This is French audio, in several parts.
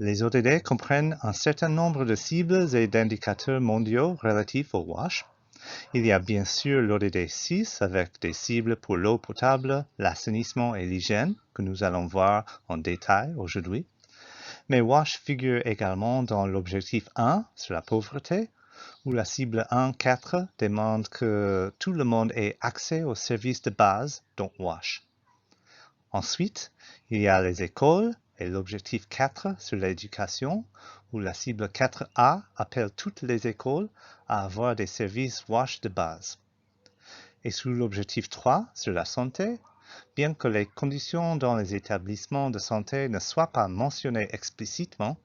Les ODD comprennent un certain nombre de cibles et d'indicateurs mondiaux relatifs au WASH. Il y a bien sûr l'ODD 6 avec des cibles pour l'eau potable, l'assainissement et l'hygiène que nous allons voir en détail aujourd'hui. Mais WASH figure également dans l'objectif 1 sur la pauvreté, où la cible 1.4 demande que tout le monde ait accès aux services de base, dont WASH. Ensuite, il y a les écoles et l'objectif 4 sur l'éducation, où la cible 4A appelle toutes les écoles à avoir des services WASH de base. Et sous l'objectif 3 sur la santé, bien que les conditions dans les établissements de santé ne soient pas mentionnées explicitement,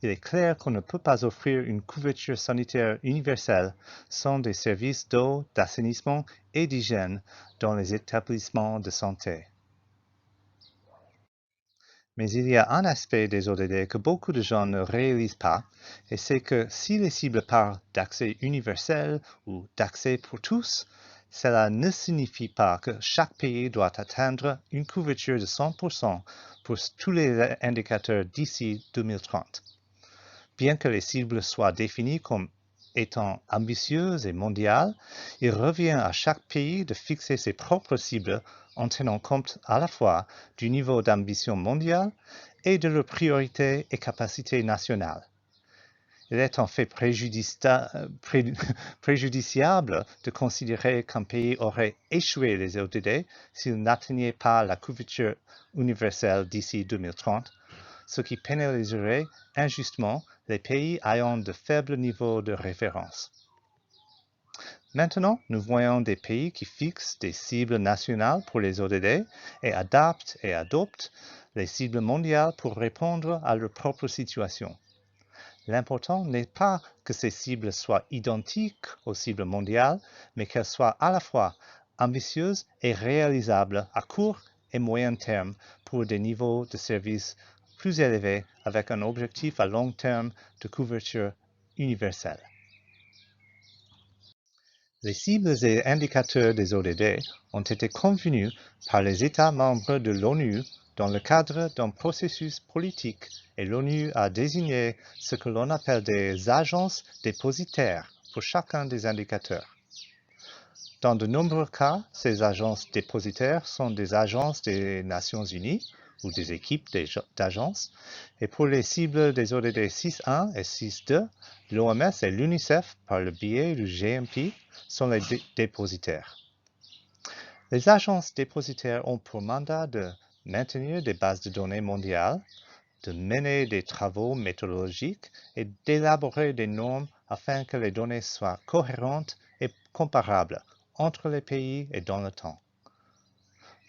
il est clair qu'on ne peut pas offrir une couverture sanitaire universelle sans des services d'eau, d'assainissement et d'hygiène dans les établissements de santé. Mais il y a un aspect des ODD que beaucoup de gens ne réalisent pas, et c'est que si les cibles parlent d'accès universel ou d'accès pour tous, cela ne signifie pas que chaque pays doit atteindre une couverture de 100% pour tous les indicateurs d'ici 2030. Bien que les cibles soient définies comme étant ambitieuses et mondiales, il revient à chaque pays de fixer ses propres cibles en tenant compte à la fois du niveau d'ambition mondiale et de leurs priorités et capacités nationales. Il est en fait préjudiciable de considérer qu'un pays aurait échoué les ODD s'il n'atteignait pas la couverture universelle d'ici 2030, ce qui pénaliserait injustement les pays ayant de faibles niveaux de référence. Maintenant, nous voyons des pays qui fixent des cibles nationales pour les ODD et adaptent et adoptent les cibles mondiales pour répondre à leur propre situation. L'important n'est pas que ces cibles soient identiques aux cibles mondiales, mais qu'elles soient à la fois ambitieuses et réalisables à court et moyen terme pour des niveaux de services plus élevés avec un objectif à long terme de couverture universelle. Les cibles et indicateurs des ODD ont été convenus par les États membres de l'ONU dans le cadre d'un processus politique et l'ONU a désigné ce que l'on appelle des agences dépositaires pour chacun des indicateurs. Dans de nombreux cas, ces agences dépositaires sont des agences des Nations Unies ou des équipes d'agences. Et pour les cibles des ODD 6.1 et 6.2, l'OMS et l'UNICEF, par le biais du GMP, sont les dépositaires. Les agences dépositaires ont pour mandat de maintenir des bases de données mondiales, de mener des travaux méthodologiques et d'élaborer des normes afin que les données soient cohérentes et comparables entre les pays et dans le temps.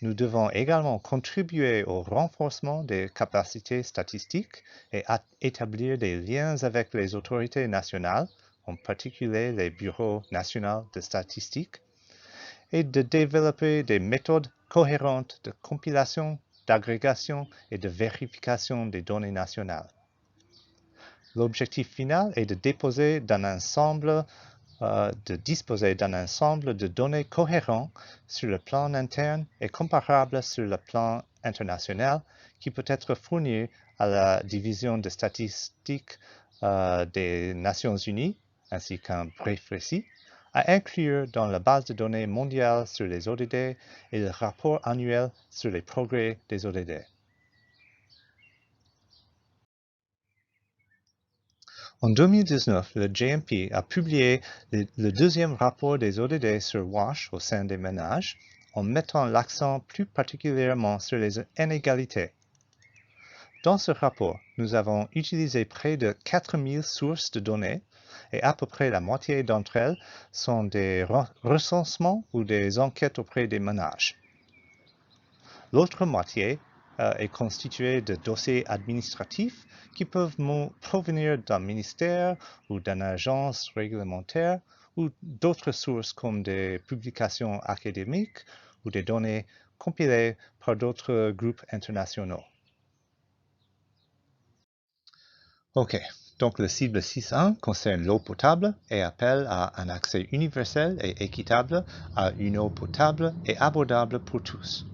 Nous devons également contribuer au renforcement des capacités statistiques et établir des liens avec les autorités nationales, en particulier les bureaux nationaux de statistique, et de développer des méthodes cohérentes de compilation, d'agrégation et de vérification des données nationales. L'objectif final est de disposer d'un ensemble de données cohérents sur le plan interne et comparables sur le plan international qui peut être fourni à la division de statistiques des Nations Unies ainsi qu'un brief récit à inclure dans la base de données mondiale sur les ODD et le rapport annuel sur les progrès des ODD. En 2019, le GMP a publié le deuxième rapport des ODD sur WASH au sein des ménages, en mettant l'accent plus particulièrement sur les inégalités. Dans ce rapport, nous avons utilisé près de 4000 sources de données et à peu près la moitié d'entre elles sont des recensements ou des enquêtes auprès des ménages. L'autre moitié est constituée de dossiers administratifs qui peuvent provenir d'un ministère ou d'une agence réglementaire ou d'autres sources comme des publications académiques ou des données compilées par d'autres groupes internationaux. OK, donc le cible 6.1 concerne l'eau potable et appelle à un accès universel et équitable à une eau potable et abordable pour tous.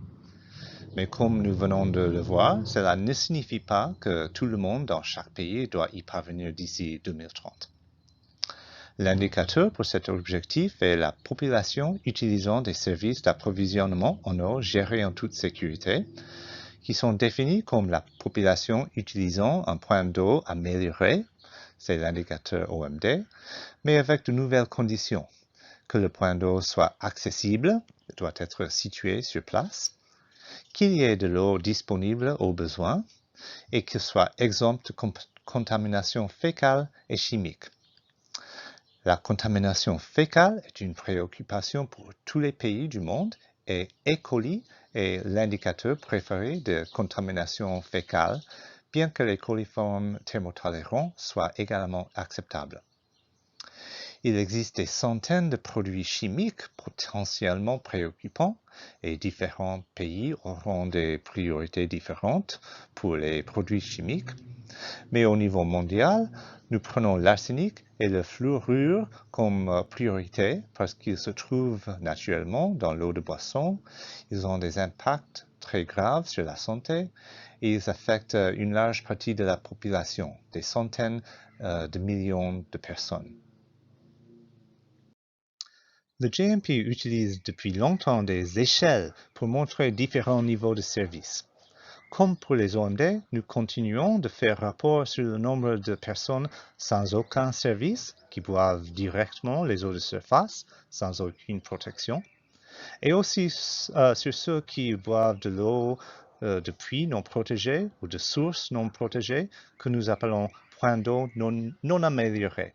Mais comme nous venons de le voir, cela ne signifie pas que tout le monde dans chaque pays doit y parvenir d'ici 2030. L'indicateur pour cet objectif est la population utilisant des services d'approvisionnement en eau gérés en toute sécurité, qui sont définis comme la population utilisant un point d'eau amélioré, c'est l'indicateur OMD, mais avec de nouvelles conditions, que le point d'eau soit accessible, doit être situé sur place, qu'il y ait de l'eau disponible au besoin et qu'il soit exempt de contamination fécale et chimique. La contamination fécale est une préoccupation pour tous les pays du monde et E. coli est l'indicateur préféré de contamination fécale, bien que les coliformes thermotolérants soient également acceptables. Il existe des centaines de produits chimiques potentiellement préoccupants et différents pays auront des priorités différentes pour les produits chimiques. Mais au niveau mondial, nous prenons l'arsenic et le fluorure comme priorité parce qu'ils se trouvent naturellement dans l'eau de boisson, ils ont des impacts très graves sur la santé et ils affectent une large partie de la population, des centaines de millions de personnes. Le GMP utilise depuis longtemps des échelles pour montrer différents niveaux de service. Comme pour les OMD, nous continuons de faire rapport sur le nombre de personnes sans aucun service qui boivent directement les eaux de surface sans aucune protection, et aussi sur ceux qui boivent de l'eau de puits non protégés ou de sources non protégées que nous appelons points d'eau non améliorés.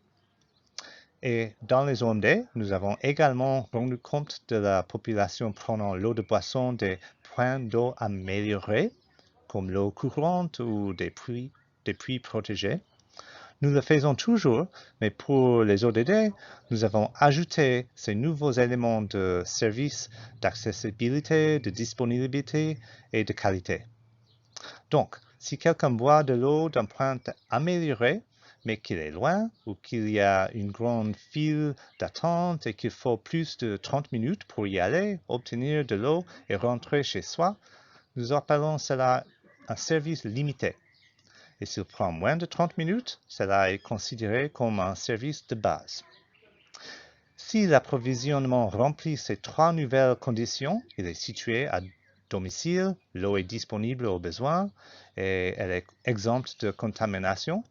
Et dans les OMD, nous avons également rendu compte de la population prenant l'eau de boisson des points d'eau améliorés, comme l'eau courante ou des puits protégés. Nous le faisons toujours, mais pour les ODD, nous avons ajouté ces nouveaux éléments de service, d'accessibilité, de disponibilité et de qualité. Donc, si quelqu'un boit de l'eau d'un point amélioré, mais qu'il est loin ou qu'il y a une grande file d'attente et qu'il faut plus de 30 minutes pour y aller, obtenir de l'eau et rentrer chez soi, nous appelons cela un service limité. Et s'il prend moins de 30 minutes, cela est considéré comme un service de base. Si l'approvisionnement remplit ces trois nouvelles conditions, il est situé à domicile, l'eau est disponible au besoin et elle est exempte de contamination,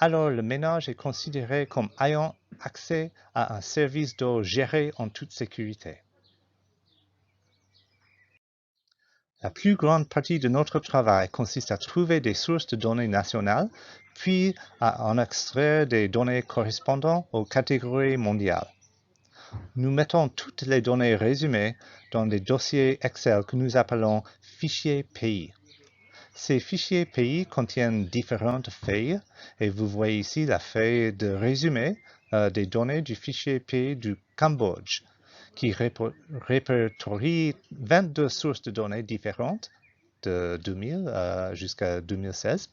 alors le ménage est considéré comme ayant accès à un service d'eau géré en toute sécurité. La plus grande partie de notre travail consiste à trouver des sources de données nationales, puis à en extraire des données correspondant aux catégories mondiales. Nous mettons toutes les données résumées dans des dossiers Excel que nous appelons fichiers pays. Ces fichiers pays contiennent différentes feuilles et vous voyez ici la feuille de résumé des données du fichier pays du Cambodge qui répertorie 22 sources de données différentes de 2000 jusqu'à 2016.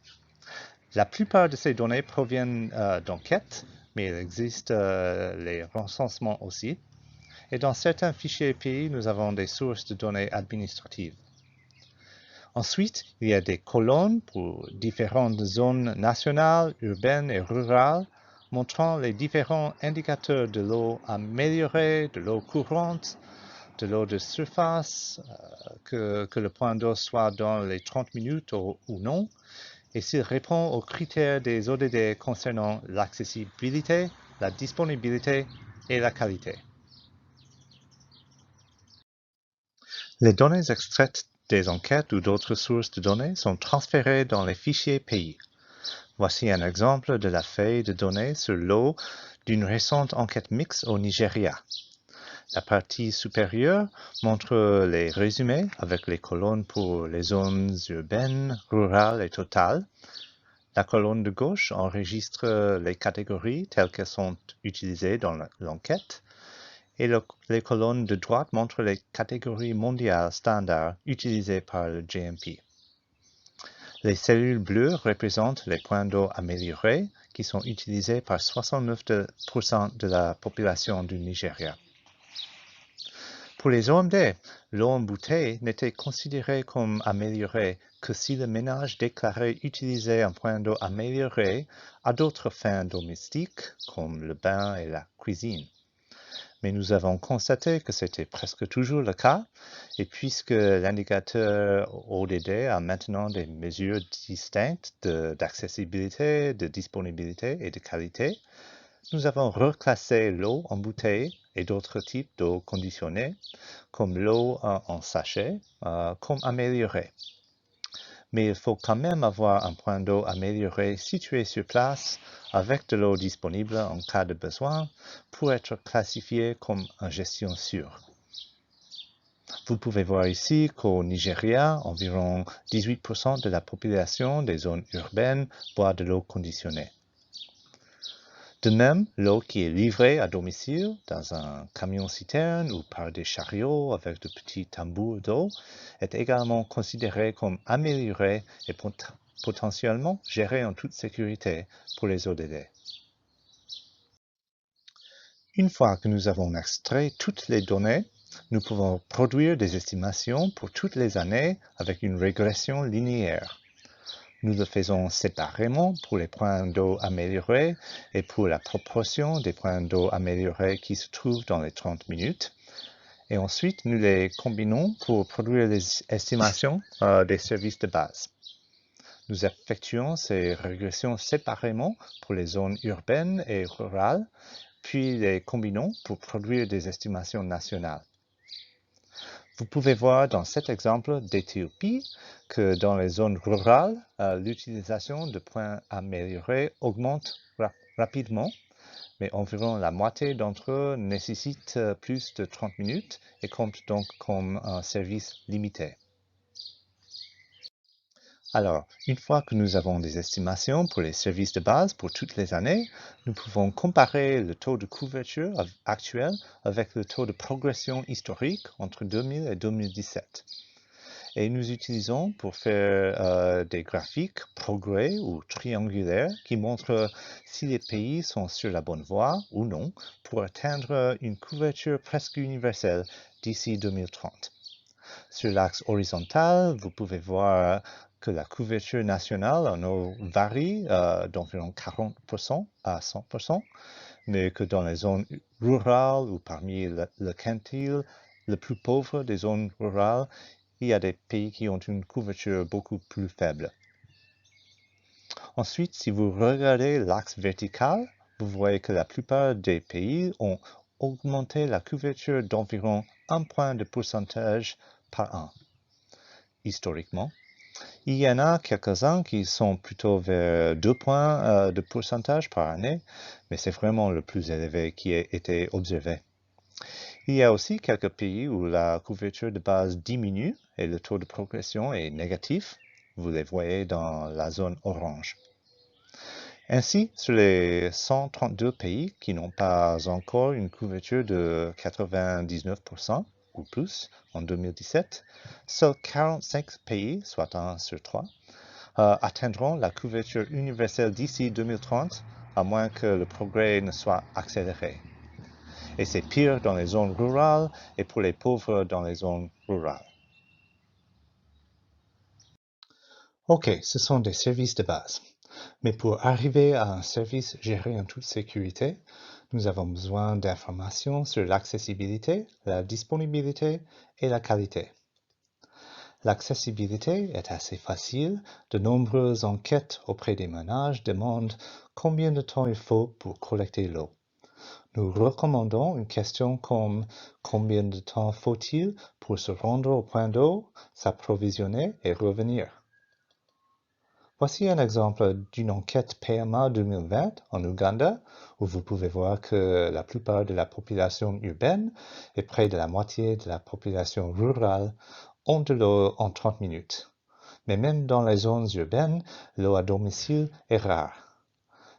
La plupart de ces données proviennent d'enquêtes, mais il existe les recensements aussi. Et dans certains fichiers pays, nous avons des sources de données administratives. Ensuite, il y a des colonnes pour différentes zones nationales, urbaines et rurales, montrant les différents indicateurs de l'eau améliorée, de l'eau courante, de l'eau de surface, que le point d'eau soit dans les 30 minutes ou non, et s'il répond aux critères des ODD concernant l'accessibilité, la disponibilité et la qualité. Les données extraites des enquêtes ou d'autres sources de données sont transférées dans les fichiers pays. Voici un exemple de la feuille de données sur l'eau d'une récente enquête mixte au Nigeria. La partie supérieure montre les résumés avec les colonnes pour les zones urbaines, rurales et totales. La colonne de gauche enregistre les catégories telles qu'elles sont utilisées dans l'enquête. Et les colonnes de droite montrent les catégories mondiales standards utilisées par le GMP. Les cellules bleues représentent les points d'eau améliorés qui sont utilisés par 69% de la population du Nigeria. Pour les OMD, l'eau en bouteille n'était considérée comme améliorée que si le ménage déclarait utiliser un point d'eau amélioré à d'autres fins domestiques, comme le bain et la cuisine. Mais nous avons constaté que c'était presque toujours le cas, et puisque l'indicateur ODD a maintenant des mesures distinctes d'accessibilité, de disponibilité et de qualité, nous avons reclassé l'eau en bouteille et d'autres types d'eau conditionnée, comme l'eau en sachet, comme améliorée. Mais il faut quand même avoir un point d'eau amélioré situé sur place avec de l'eau disponible en cas de besoin pour être classifié comme en gestion sûre. Vous pouvez voir ici qu'au Nigeria, environ 18% de la population des zones urbaines boit de l'eau conditionnée. De même, l'eau qui est livrée à domicile dans un camion-citerne ou par des chariots avec de petits tambours d'eau est également considérée comme améliorée et potentiellement gérée en toute sécurité pour les ODD. Une fois que nous avons extrait toutes les données, nous pouvons produire des estimations pour toutes les années avec une régression linéaire. Nous le faisons séparément pour les points d'eau améliorés et pour la proportion des points d'eau améliorés qui se trouvent dans les 30 minutes. Et ensuite, nous les combinons pour produire les estimations des services de base. Nous effectuons ces régressions séparément pour les zones urbaines et rurales, puis les combinons pour produire des estimations nationales. Vous pouvez voir dans cet exemple d'Éthiopie que dans les zones rurales, l'utilisation de points améliorés augmente rapidement, mais environ la moitié d'entre eux nécessitent plus de 30 minutes et comptent donc comme un service limité. Alors, une fois que nous avons des estimations pour les services de base pour toutes les années, nous pouvons comparer le taux de couverture actuel avec le taux de progression historique entre 2000 et 2017. Et nous utilisons pour faire des graphiques progrès ou triangulaires qui montrent si les pays sont sur la bonne voie ou non pour atteindre une couverture presque universelle d'ici 2030. Sur l'axe horizontal, vous pouvez voir que la couverture nationale en eau varie d'environ 40% à 100%, mais que dans les zones rurales ou parmi le quintile le plus pauvre des zones rurales, il y a des pays qui ont une couverture beaucoup plus faible. Ensuite, si vous regardez l'axe vertical, vous voyez que la plupart des pays ont augmenté la couverture d'environ 1 point de pourcentage par an. Historiquement, il y en a quelques-uns qui sont plutôt vers 2 points de pourcentage par année, mais c'est vraiment le plus élevé qui a été observé. Il y a aussi quelques pays où la couverture de base diminue et le taux de progression est négatif. Vous les voyez dans la zone orange. Ainsi, sur les 132 pays qui n'ont pas encore une couverture de 99% ou plus en 2017, seuls 45 pays, soit 1 sur 3, atteindront la couverture universelle d'ici 2030, à moins que le progrès ne soit accéléré. Et c'est pire dans les zones rurales et pour les pauvres dans les zones rurales. Ok, ce sont des services de base. Mais pour arriver à un service géré en toute sécurité, nous avons besoin d'informations sur l'accessibilité, la disponibilité et la qualité. L'accessibilité est assez facile. De nombreuses enquêtes auprès des ménages demandent combien de temps il faut pour collecter l'eau. Nous recommandons une question comme combien de temps faut-il pour se rendre au point d'eau, s'approvisionner et revenir. Voici un exemple d'une enquête PMA 2020 en Ouganda, où vous pouvez voir que la plupart de la population urbaine et près de la moitié de la population rurale ont de l'eau en 30 minutes. Mais même dans les zones urbaines, l'eau à domicile est rare.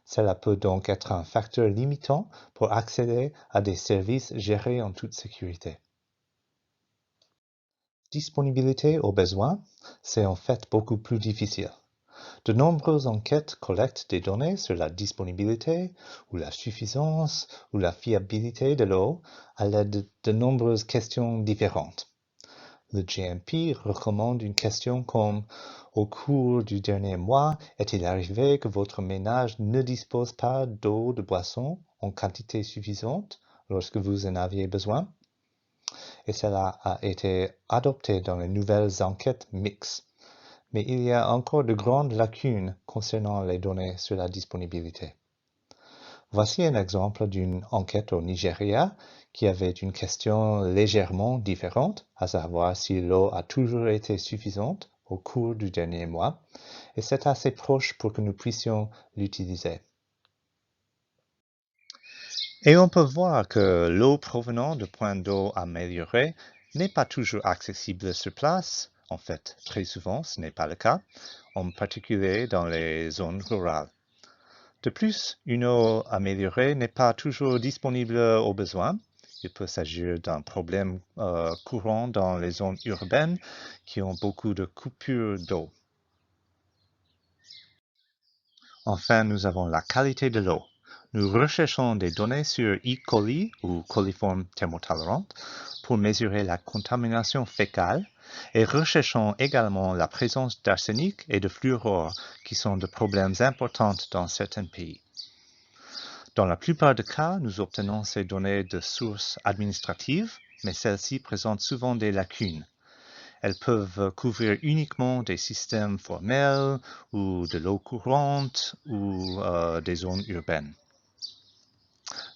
Cela peut donc être un facteur limitant pour accéder à des services gérés en toute sécurité. Disponibilité au besoin, c'est en fait beaucoup plus difficile. De nombreuses enquêtes collectent des données sur la disponibilité ou la suffisance ou la fiabilité de l'eau à l'aide de nombreuses questions différentes. Le GMP recommande une question comme « Au cours du dernier mois, est-il arrivé que votre ménage ne dispose pas d'eau de boisson en quantité suffisante lorsque vous en aviez besoin ?» Et cela a été adopté dans les nouvelles enquêtes mixtes. Mais il y a encore de grandes lacunes concernant les données sur la disponibilité. Voici un exemple d'une enquête au Nigeria qui avait une question légèrement différente, à savoir si l'eau a toujours été suffisante au cours du dernier mois, et c'est assez proche pour que nous puissions l'utiliser. Et on peut voir que l'eau provenant de points d'eau améliorés n'est pas toujours accessible sur place. En fait, très souvent, ce n'est pas le cas, en particulier dans les zones rurales. De plus, une eau améliorée n'est pas toujours disponible aux besoins. Il peut s'agir d'un problème courant dans les zones urbaines qui ont beaucoup de coupures d'eau. Enfin, nous avons la qualité de l'eau. Nous recherchons des données sur E. coli ou coliformes thermotolérantes pour mesurer la contamination fécale et recherchons également la présence d'arsenic et de fluorure qui sont des problèmes importants dans certains pays. Dans la plupart des cas, nous obtenons ces données de sources administratives, mais celles-ci présentent souvent des lacunes. Elles peuvent couvrir uniquement des systèmes formels ou de l'eau courante ou des zones urbaines.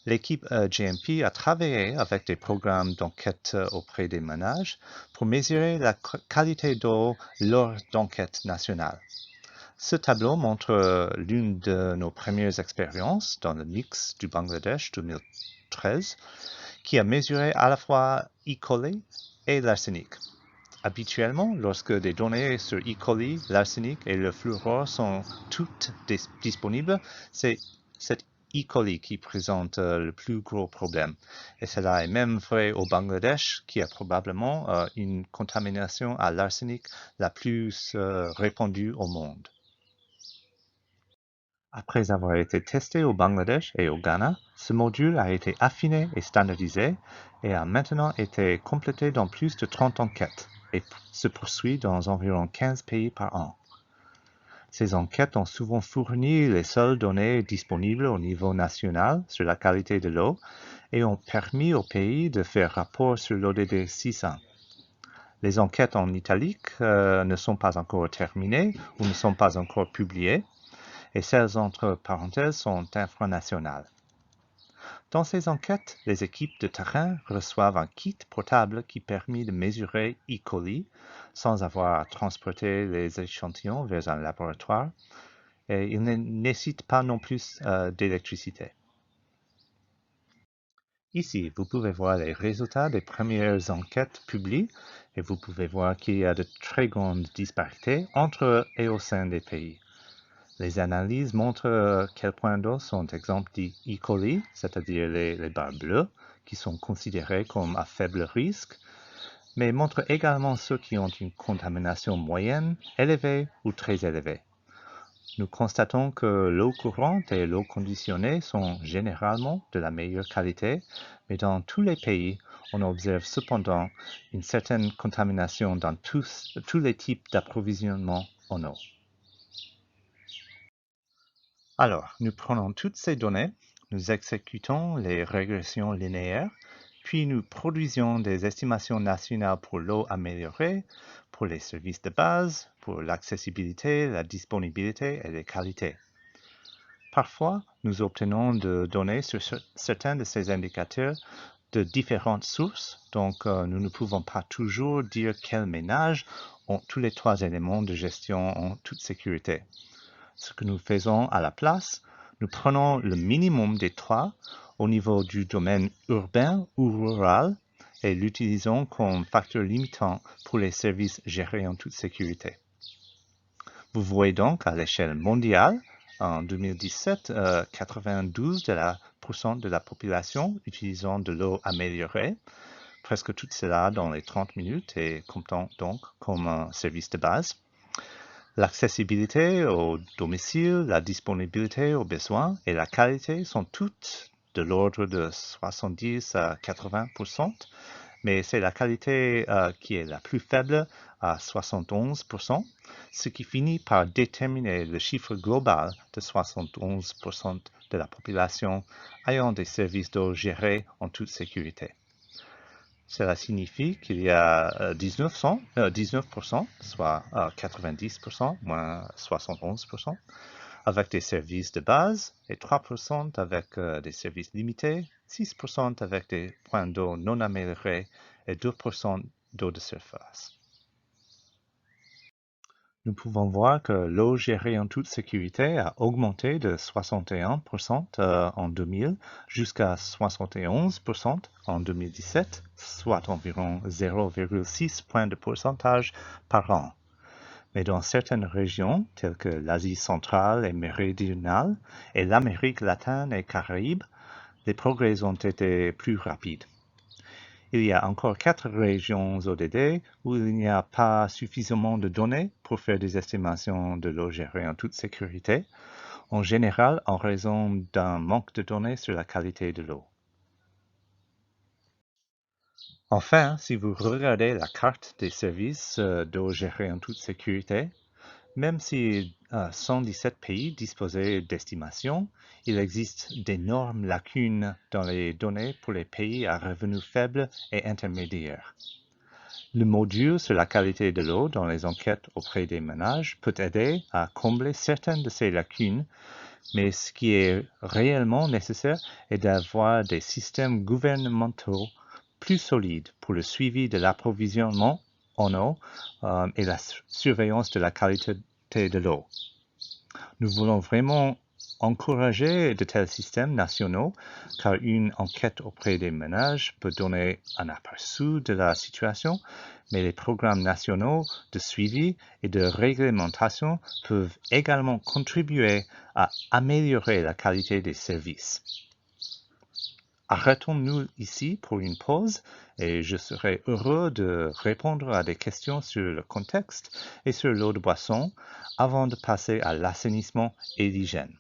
L'équipe GMP a travaillé avec des programmes d'enquête auprès des ménages pour mesurer la qualité d'eau lors d'enquêtes nationales. Ce tableau montre l'une de nos premières expériences dans le mix du Bangladesh 2013, qui a mesuré à la fois E. coli et l'arsenic. Habituellement, lorsque des données sur E. coli, l'arsenic et le fluorure sont toutes disponibles, c'est cette E. coli qui présente le plus gros problème. Et cela est même vrai au Bangladesh, qui a probablement une contamination à l'arsenic la plus répandue au monde. Après avoir été testé au Bangladesh et au Ghana, ce module a été affiné et standardisé et a maintenant été complété dans plus de 30 enquêtes et se poursuit dans environ 15 pays par an. Ces enquêtes ont souvent fourni les seules données disponibles au niveau national sur la qualité de l'eau et ont permis au pays de faire rapport sur l'ODD 600. Les enquêtes en italique ne sont pas encore terminées ou ne sont pas encore publiées, et celles entre parenthèses sont infranationales. Dans ces enquêtes, les équipes de terrain reçoivent un kit portable qui permet de mesurer E. coli sans avoir à transporter les échantillons vers un laboratoire, et il ne nécessite pas non plus d'électricité. Ici, vous pouvez voir les résultats des premières enquêtes publiées et vous pouvez voir qu'il y a de très grandes disparités entre et au sein des pays. Les analyses montrent quels points d'eau sont exempts d'E. coli, c'est-à-dire les barres bleues, qui sont considérées comme à faible risque, mais montrent également ceux qui ont une contamination moyenne, élevée ou très élevée. Nous constatons que l'eau courante et l'eau conditionnée sont généralement de la meilleure qualité, mais dans tous les pays, on observe cependant une certaine contamination dans tous les types d'approvisionnement en eau. Alors, nous prenons toutes ces données, nous exécutons les régressions linéaires, puis nous produisons des estimations nationales pour l'eau améliorée, pour les services de base, pour l'accessibilité, la disponibilité et les qualités. Parfois, nous obtenons des données sur certains de ces indicateurs de différentes sources, donc nous ne pouvons pas toujours dire quels ménages ont tous les trois éléments de gestion en toute sécurité. Ce que nous faisons à la place, nous prenons le minimum des trois au niveau du domaine urbain ou rural et l'utilisons comme facteur limitant pour les services gérés en toute sécurité. Vous voyez donc à l'échelle mondiale, en 2017, 92% de la population utilisant de l'eau améliorée, presque tout cela dans les 30 minutes et comptant donc comme un service de base. L'accessibilité au domicile, la disponibilité aux besoins et la qualité sont toutes de l'ordre de 70 à 80%, mais c'est la qualité qui est la plus faible à 71%, ce qui finit par déterminer le chiffre global de 71% de la population ayant des services d'eau gérés en toute sécurité. Cela signifie qu'il y a 19%, soit 90%, moins 71%, avec des services de base et 3% avec des services limités, 6% avec des points d'eau non améliorés et 2% d'eau de surface. Nous pouvons voir que l'eau gérée en toute sécurité a augmenté de 61% en 2000 jusqu'à 71% en 2017, soit environ 0,6 points de pourcentage par an. Mais dans certaines régions, telles que l'Asie centrale et méridionale et l'Amérique latine et Caraïbes, les progrès ont été plus rapides. Il y a encore 4 régions ODD où il n'y a pas suffisamment de données pour faire des estimations de l'eau gérée en toute sécurité, en général en raison d'un manque de données sur la qualité de l'eau. Enfin, si vous regardez la carte des services d'eau gérée en toute sécurité, même si 117 pays disposaient d'estimations, il existe d'énormes lacunes dans les données pour les pays à revenus faibles et intermédiaires. Le module sur la qualité de l'eau dans les enquêtes auprès des ménages peut aider à combler certaines de ces lacunes, mais ce qui est réellement nécessaire est d'avoir des systèmes gouvernementaux plus solides pour le suivi de l'approvisionnement en eau et la surveillance de la qualité de l'eau. Nous voulons vraiment encourager de tels systèmes nationaux car une enquête auprès des ménages peut donner un aperçu de la situation, mais les programmes nationaux de suivi et de réglementation peuvent également contribuer à améliorer la qualité des services. Arrêtons-nous ici pour une pause et je serai heureux de répondre à des questions sur le contexte et sur l'eau de boisson avant de passer à l'assainissement et l'hygiène.